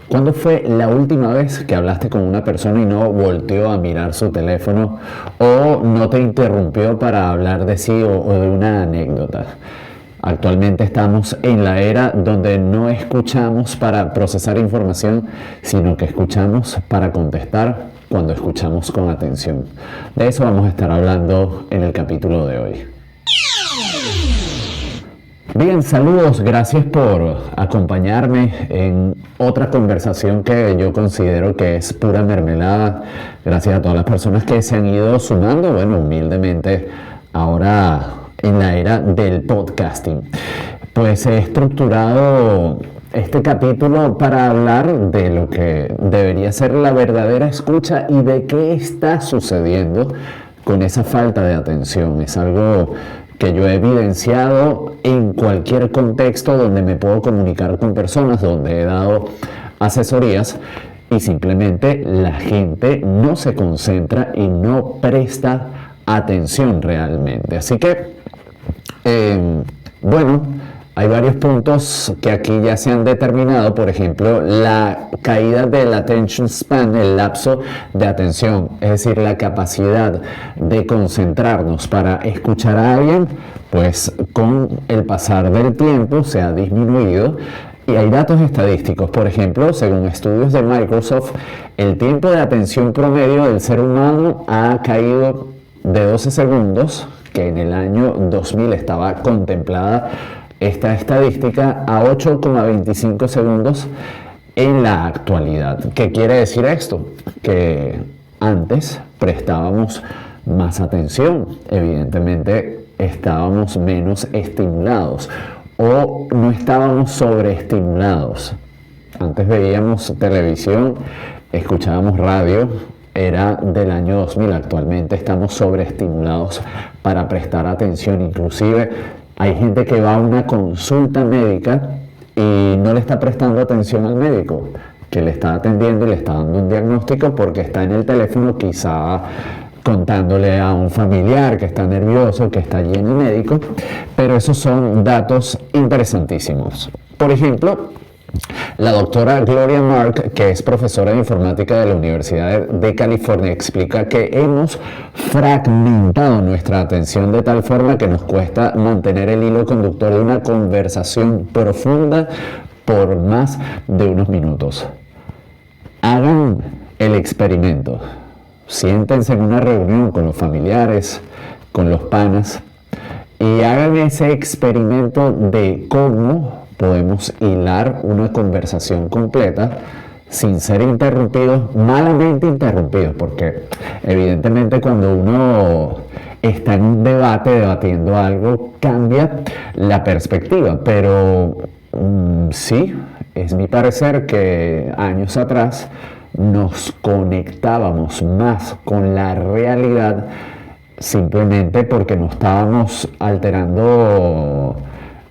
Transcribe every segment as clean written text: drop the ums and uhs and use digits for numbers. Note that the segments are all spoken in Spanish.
¿Cuándo fue la última vez que hablaste con una persona y no volteó a mirar su teléfono o no te interrumpió para hablar de sí o de una anécdota? Actualmente estamos en la era donde no escuchamos para procesar información, sino que escuchamos para contestar cuando escuchamos con atención. De eso vamos a estar hablando en el capítulo de hoy. Bien, saludos, gracias por acompañarme en otra conversación que yo considero que es pura mermelada. Gracias a todas las personas que se han ido sumando, bueno, humildemente, ahora en la era del podcasting. Pues he estructurado este capítulo para hablar de lo que debería ser la verdadera escucha y de qué está sucediendo con esa falta de atención. Es algo que yo he evidenciado en cualquier contexto donde me puedo comunicar con personas, donde he dado asesorías y simplemente la gente no se concentra y no presta atención realmente. Así que, bueno, hay varios puntos que aquí ya se han determinado. Por ejemplo, la caída del attention span, el lapso de atención, es decir, la capacidad de concentrarnos para escuchar a alguien, pues con el pasar del tiempo se ha disminuido. Y hay datos estadísticos. Por ejemplo, según estudios de Microsoft, el tiempo de atención promedio del ser humano ha caído de 12 segundos, que en el año 2000 estaba contemplada esta estadística, a 8,25 segundos en la actualidad. ¿Qué quiere decir esto? Que antes prestábamos más atención, evidentemente estábamos menos estimulados o no estábamos sobreestimulados. Antes veíamos televisión, escuchábamos radio, era del año 2000, actualmente estamos sobreestimulados para prestar atención. Inclusive hay gente que va a una consulta médica y no le está prestando atención al médico, que le está atendiendo y le está dando un diagnóstico porque está en el teléfono quizá contándole a un familiar que está nervioso, que está allí en el médico, pero esos son datos interesantísimos. Por ejemplo, la doctora Gloria Mark, que es profesora de informática de la Universidad de California, explica que hemos fragmentado nuestra atención de tal forma que nos cuesta mantener el hilo conductor de una conversación profunda por más de unos minutos. Hagan el experimento. Siéntense en una reunión con los familiares, con los panas, y hagan ese experimento de cómo podemos hilar una conversación completa sin ser interrumpidos, malamente interrumpidos, porque evidentemente cuando uno está en un debate, debatiendo algo, cambia la perspectiva, pero sí, es mi parecer que años atrás nos conectábamos más con la realidad simplemente porque no estábamos alterando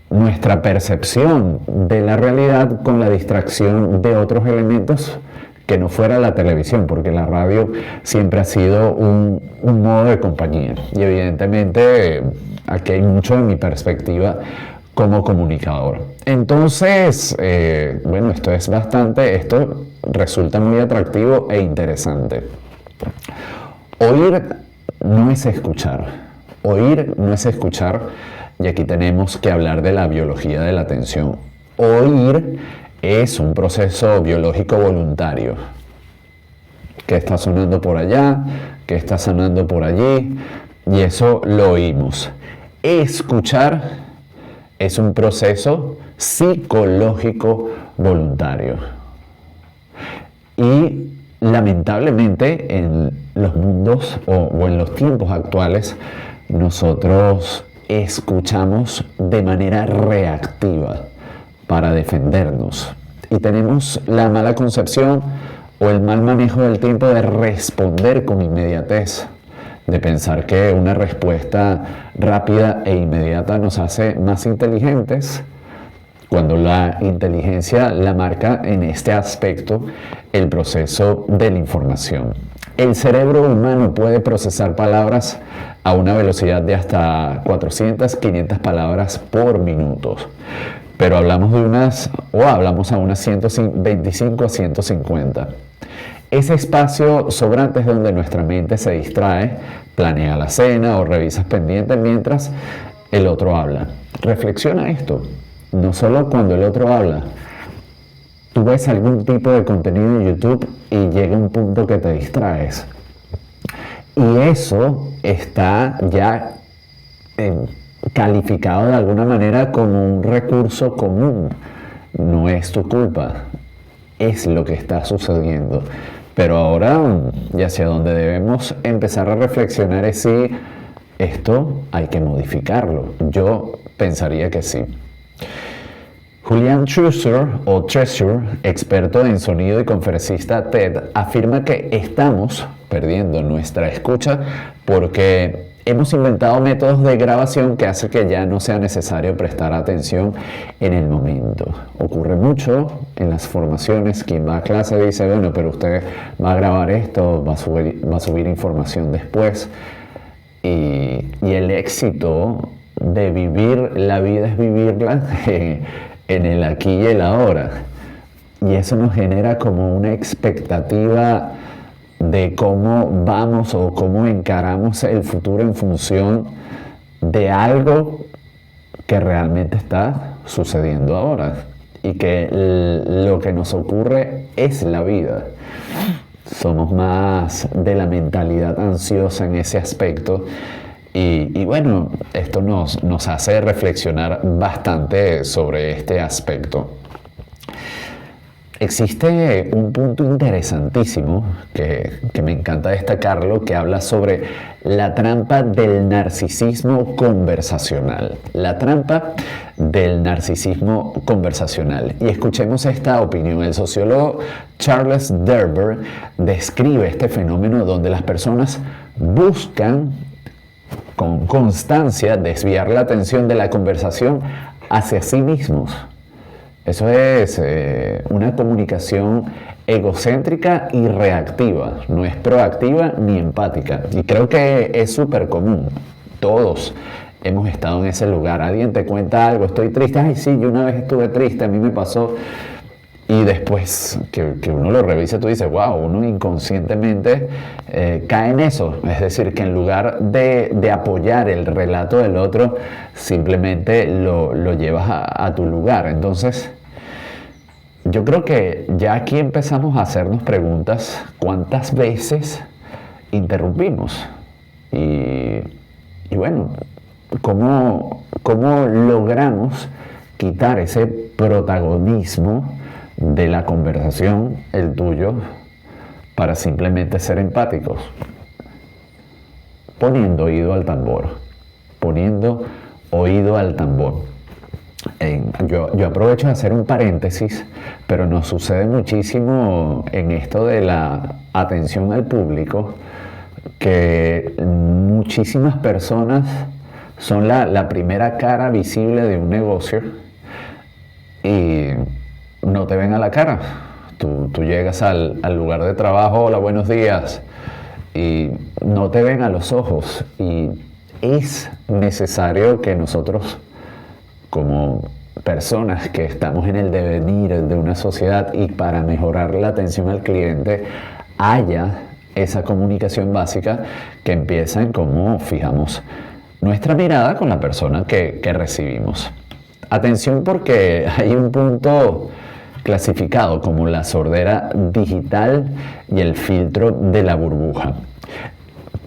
nuestra percepción de la realidad con la distracción de otros elementos que no fuera la televisión, porque la radio siempre ha sido un modo de compañía. Y evidentemente aquí hay mucho de mi perspectiva como comunicador. Entonces, bueno, esto resulta muy atractivo e interesante. Oír no es escuchar. Oír no es escuchar. Y aquí tenemos que hablar de la biología de la atención. Oír es un proceso biológico voluntario. ¿Qué está sonando por allá? ¿Qué está sonando por allí? Y eso lo oímos. Escuchar es un proceso psicológico voluntario. Y lamentablemente en los mundos o en los tiempos actuales nosotros escuchamos de manera reactiva para defendernos y tenemos la mala concepción o el mal manejo del tiempo de responder con inmediatez, de pensar que una respuesta rápida e inmediata nos hace más inteligentes, cuando la inteligencia la marca en este aspecto el proceso de la información. El cerebro humano puede procesar palabras a una velocidad de hasta 400, 500 palabras por minuto. pero hablamos a unas 125 a 150. Ese espacio sobrante es donde nuestra mente se distrae, planea la cena o revisas pendientes mientras el otro habla. Reflexiona esto, no solo cuando el otro habla. Tú ves algún tipo de contenido en YouTube y llega un punto que te distraes. Y eso está ya calificado de alguna manera como un recurso común. No es tu culpa, es lo que está sucediendo. Pero ahora, y hacia donde debemos empezar a reflexionar es si esto hay que modificarlo. Yo pensaría que sí. Julian Treasure, experto en sonido y conferencista TED, afirma que estamos perdiendo nuestra escucha porque hemos inventado métodos de grabación que hacen que ya no sea necesario prestar atención en el momento. Ocurre mucho en las formaciones. Quien va a clase dice, bueno, pero usted va a grabar esto, va a subir información después. Y el éxito de vivir la vida es vivirla en el aquí y el ahora. Y eso nos genera como una expectativa de cómo vamos o cómo encaramos el futuro en función de algo que realmente está sucediendo ahora y que lo que nos ocurre es la vida. Somos más de la mentalidad ansiosa en ese aspecto y bueno, esto nos hace reflexionar bastante sobre este aspecto. Existe un punto interesantísimo que me encanta destacarlo, que habla sobre la trampa del narcisismo conversacional. La trampa del narcisismo conversacional. Y escuchemos esta opinión. El sociólogo Charles Derber describe este fenómeno donde las personas buscan con constancia desviar la atención de la conversación hacia sí mismos. Eso es una comunicación egocéntrica y reactiva, no es proactiva ni empática. Y creo que es súper común. Todos hemos estado en ese lugar. Alguien te cuenta algo, estoy triste. Ay, sí, yo una vez estuve triste, a mí me pasó. Y después que uno lo revisa, tú dices, wow, uno inconscientemente cae en eso. Es decir, que en lugar de apoyar el relato del otro, simplemente lo llevas a tu lugar. Entonces, yo creo que ya aquí empezamos a hacernos preguntas, ¿cuántas veces interrumpimos? Y bueno, ¿cómo logramos quitar ese protagonismo de la conversación, el tuyo, para simplemente ser empáticos? Poniendo oído al tambor, poniendo oído al tambor. Yo aprovecho de hacer un paréntesis, pero nos sucede muchísimo en esto de la atención al público, que muchísimas personas son la primera cara visible de un negocio y no te ven a la cara. Tú llegas al lugar de trabajo, hola, buenos días, y no te ven a los ojos. Y es necesario que nosotros, como personas que estamos en el devenir de una sociedad y para mejorar la atención al cliente, haya esa comunicación básica que empieza en cómo fijamos nuestra mirada con la persona que recibimos. Atención, porque hay un punto clasificado como la sordera digital y el filtro de la burbuja.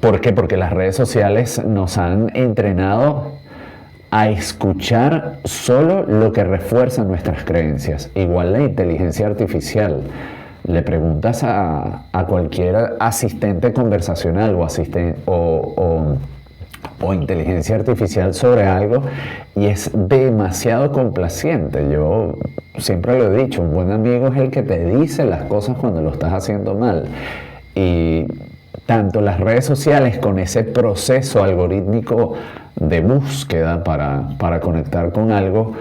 ¿Por qué? Porque las redes sociales nos han entrenado a escuchar solo lo que refuerza nuestras creencias. Igual la inteligencia artificial. Le preguntas a cualquier asistente conversacional o inteligencia artificial sobre algo y es demasiado complaciente. Yo siempre lo he dicho, un buen amigo es el que te dice las cosas cuando lo estás haciendo mal. Y tanto las redes sociales con ese proceso algorítmico de búsqueda para conectar con algo,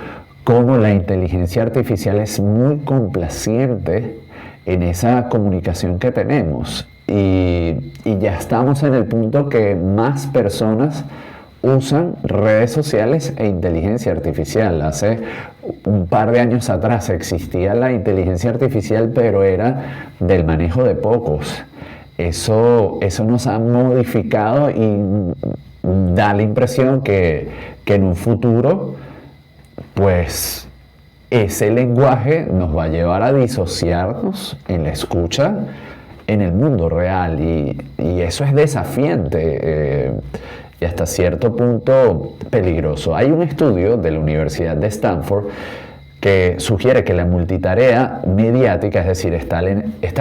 como la inteligencia artificial es muy complaciente en esa comunicación que tenemos. Y ya estamos en el punto que más personas usan redes sociales e inteligencia artificial. Hace un par de años atrás existía la inteligencia artificial, pero era del manejo de pocos. Eso nos ha modificado y da la impresión que en un futuro, pues ese lenguaje nos va a llevar a disociarnos en la escucha en el mundo real, y eso es desafiante y hasta cierto punto peligroso. Hay un estudio de la Universidad de Stanford que sugiere que la multitarea mediática, es decir, estar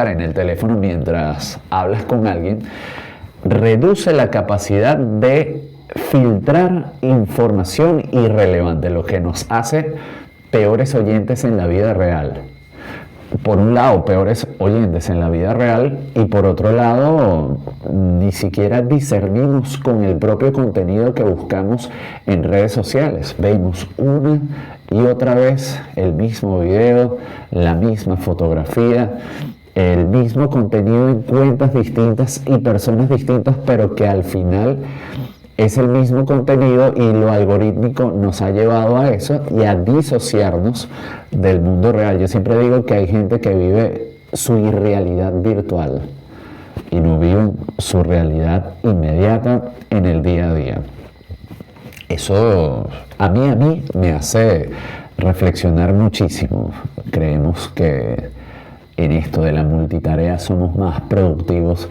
en el teléfono mientras hablas con alguien, reduce la capacidad de filtrar información irrelevante, lo que nos hace peores oyentes en la vida real. Por un lado, peores oyentes en la vida real, y por otro lado, ni siquiera discernimos con el propio contenido que buscamos en redes sociales. Vemos una y otra vez el mismo video, la misma fotografía, el mismo contenido en cuentas distintas y personas distintas, pero que al final es el mismo contenido, y lo algorítmico nos ha llevado a eso y a disociarnos del mundo real. Yo siempre digo que hay gente que vive su irrealidad virtual y no vive su realidad inmediata en el día a día. Eso a mí me hace reflexionar muchísimo. Creemos que en esto de la multitarea somos más productivos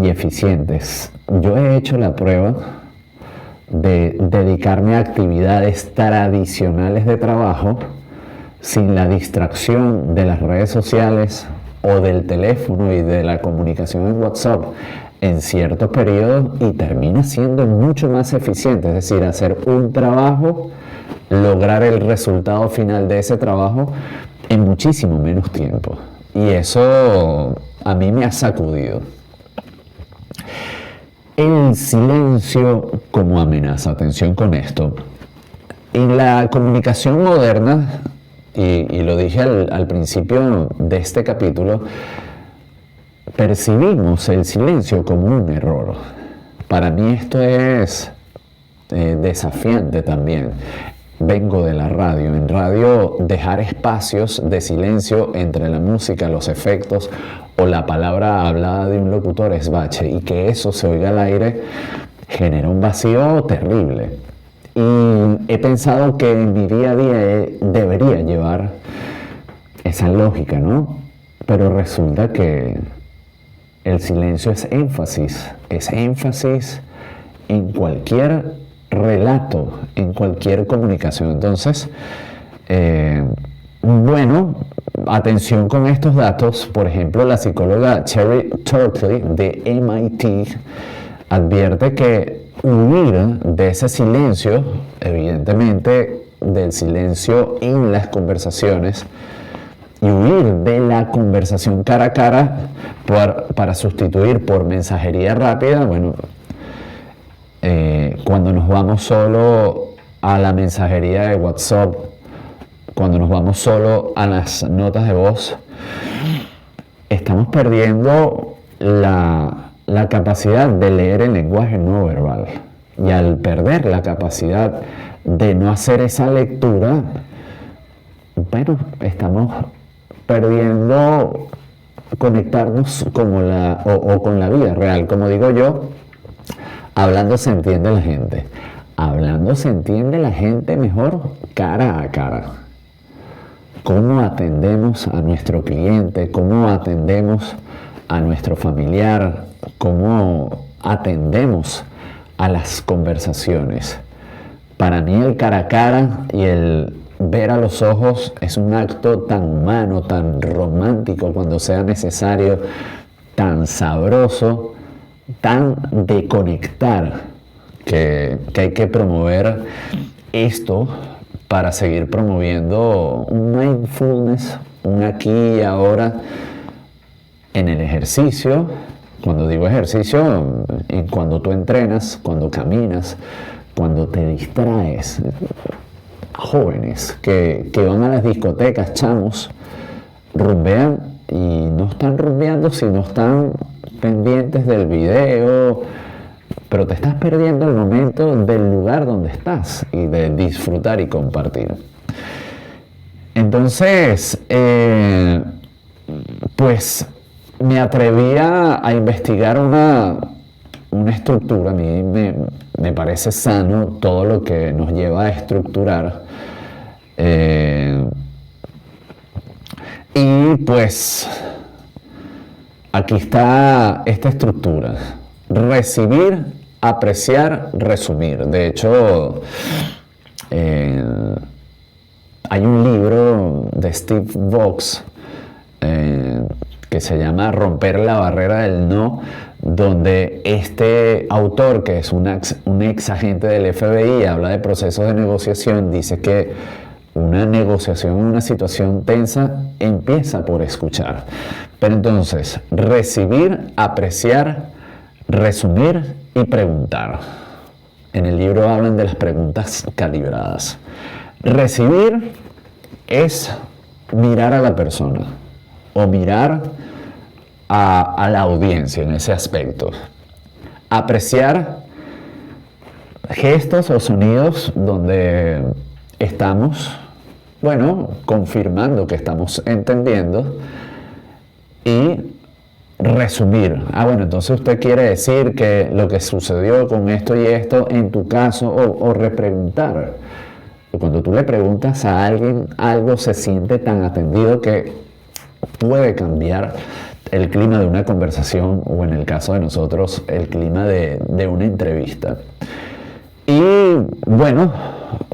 y eficientes. Yo he hecho la prueba de dedicarme a actividades tradicionales de trabajo sin la distracción de las redes sociales o del teléfono y de la comunicación en WhatsApp en ciertos periodos, y termina siendo mucho más eficiente. Es decir, hacer un trabajo, lograr el resultado final de ese trabajo en muchísimo menos tiempo, y eso a mí me ha sacudido. El silencio como amenaza. Atención con esto. En la comunicación moderna, y lo dije al principio de este capítulo, percibimos el silencio como un error. Para mí esto es desafiante también. Vengo de la radio. En radio, dejar espacios de silencio entre la música, los efectos o la palabra hablada de un locutor es bache, y que eso se oiga al aire genera un vacío terrible. Y he pensado que en mi día a día debería llevar esa lógica, ¿no? Pero resulta que el silencio es énfasis en cualquier relato, en cualquier comunicación. Entonces, bueno, atención con estos datos. Por ejemplo, la psicóloga Cherry Turkley de MIT advierte que huir de ese silencio, evidentemente del silencio en las conversaciones, y huir de la conversación cara a cara para sustituir por mensajería rápida, bueno, cuando nos vamos solo a la mensajería de WhatsApp, cuando nos vamos solo a las notas de voz, estamos perdiendo la capacidad de leer el lenguaje no verbal. Y al perder la capacidad de no hacer esa lectura, bueno, estamos perdiendo conectarnos con la vida real. Como digo yo, hablando se entiende la gente. Hablando se entiende la gente mejor cara a cara. Cómo atendemos a nuestro cliente, cómo atendemos a nuestro familiar, cómo atendemos a las conversaciones. Para mí el cara a cara y el ver a los ojos es un acto tan humano, tan romántico cuando sea necesario, tan sabroso, tan de conectar, que hay que promover esto para seguir promoviendo un mindfulness, un aquí y ahora en el ejercicio. Cuando digo ejercicio, cuando tú entrenas, cuando caminas, cuando te distraes. Jóvenes que van a las discotecas, chamos, rumbean y no están rumbeando, sino están pendientes del video, pero te estás perdiendo el momento del lugar donde estás y de disfrutar y compartir. Entonces, pues me atreví a investigar una estructura. A mí me parece sano todo lo que nos lleva a estructurar. Y pues aquí está esta estructura: recibir, apreciar, resumir. De hecho, hay un libro de Steve Vox que se llama Romper la barrera del no, donde este autor, que es un ex agente del FBI, habla de procesos de negociación. Dice que una negociación, una situación tensa, empieza por escuchar. Pero entonces, recibir, apreciar, resumir y preguntar. En el libro hablan de las preguntas calibradas. Recibir es mirar a la persona o mirar a la audiencia en ese aspecto. Apreciar gestos o sonidos donde estamos, confirmando que estamos entendiendo. Y resumir. Entonces usted quiere decir que lo que sucedió con esto y esto en tu caso, o repreguntar. Cuando tú le preguntas a alguien algo, se siente tan atendido que puede cambiar el clima de una conversación, o en el caso de nosotros, el clima de una entrevista. Y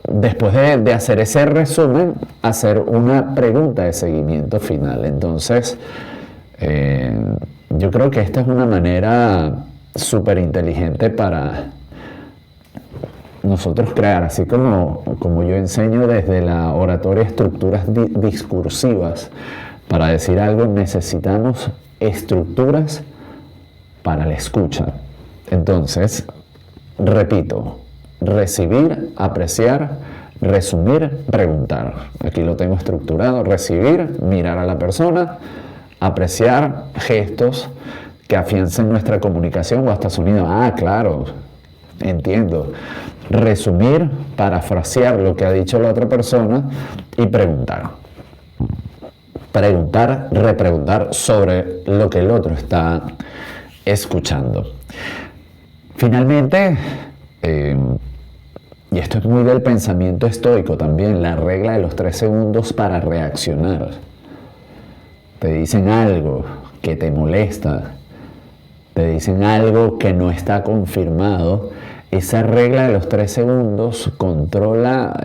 después de hacer ese resumen, hacer una pregunta de seguimiento final. Entonces, yo creo que esta es una manera súper inteligente para nosotros crear, así como yo enseño desde la oratoria estructuras discursivas. Para decir algo necesitamos estructuras para la escucha. Entonces, repito: recibir, apreciar, resumir, preguntar. Aquí lo tengo estructurado: recibir, mirar a la persona; apreciar, gestos que afiancen nuestra comunicación o hasta sonido. Claro, entiendo. Resumir, parafrasear lo que ha dicho la otra persona; y preguntar. Preguntar, repreguntar sobre lo que el otro está escuchando. Finalmente, y esto es muy del pensamiento estoico también, la regla de los 3 segundos para reaccionar. Te dicen algo que te molesta, te dicen algo que no está confirmado. Esa regla de los 3 segundos controla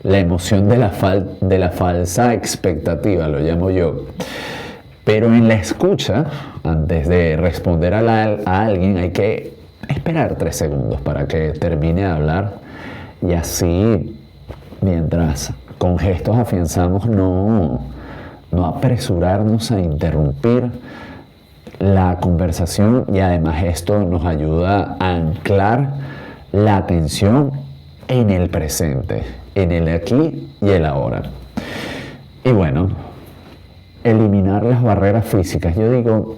la emoción de la falsa expectativa, lo llamo yo. Pero en la escucha, antes de responder a alguien, hay que esperar 3 segundos para que termine de hablar, y así, mientras con gestos afianzamos no apresurarnos a interrumpir la conversación, y además esto nos ayuda a anclar la atención en el presente, en el aquí y el ahora. Y eliminar las barreras físicas. Yo digo,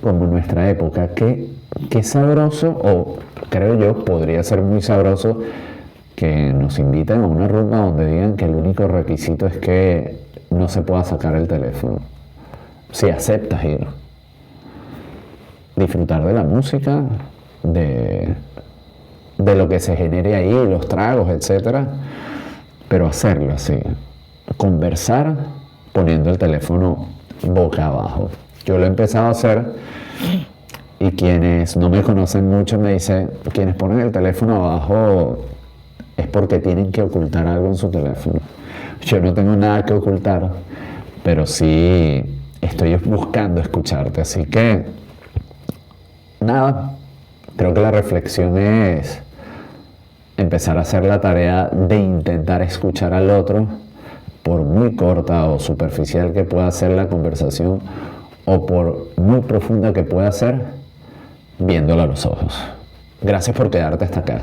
como en nuestra época, qué sabroso, o creo yo, podría ser muy sabroso que nos inviten a una rumba donde digan que el único requisito es que no se pueda sacar el teléfono. Si aceptas ir. Disfrutar de la música, de lo que se genere ahí, los tragos, etc. Pero hacerlo así. Conversar poniendo el teléfono boca abajo. Yo lo he empezado a hacer, y quienes no me conocen mucho me dicen: quienes ponen el teléfono abajo es porque tienen que ocultar algo en su teléfono. Yo no tengo nada que ocultar, pero sí estoy buscando escucharte. Así que, nada, creo que la reflexión es empezar a hacer la tarea de intentar escuchar al otro, por muy corta o superficial que pueda ser la conversación, o por muy profunda que pueda ser, viéndola a los ojos. Gracias por quedarte hasta acá.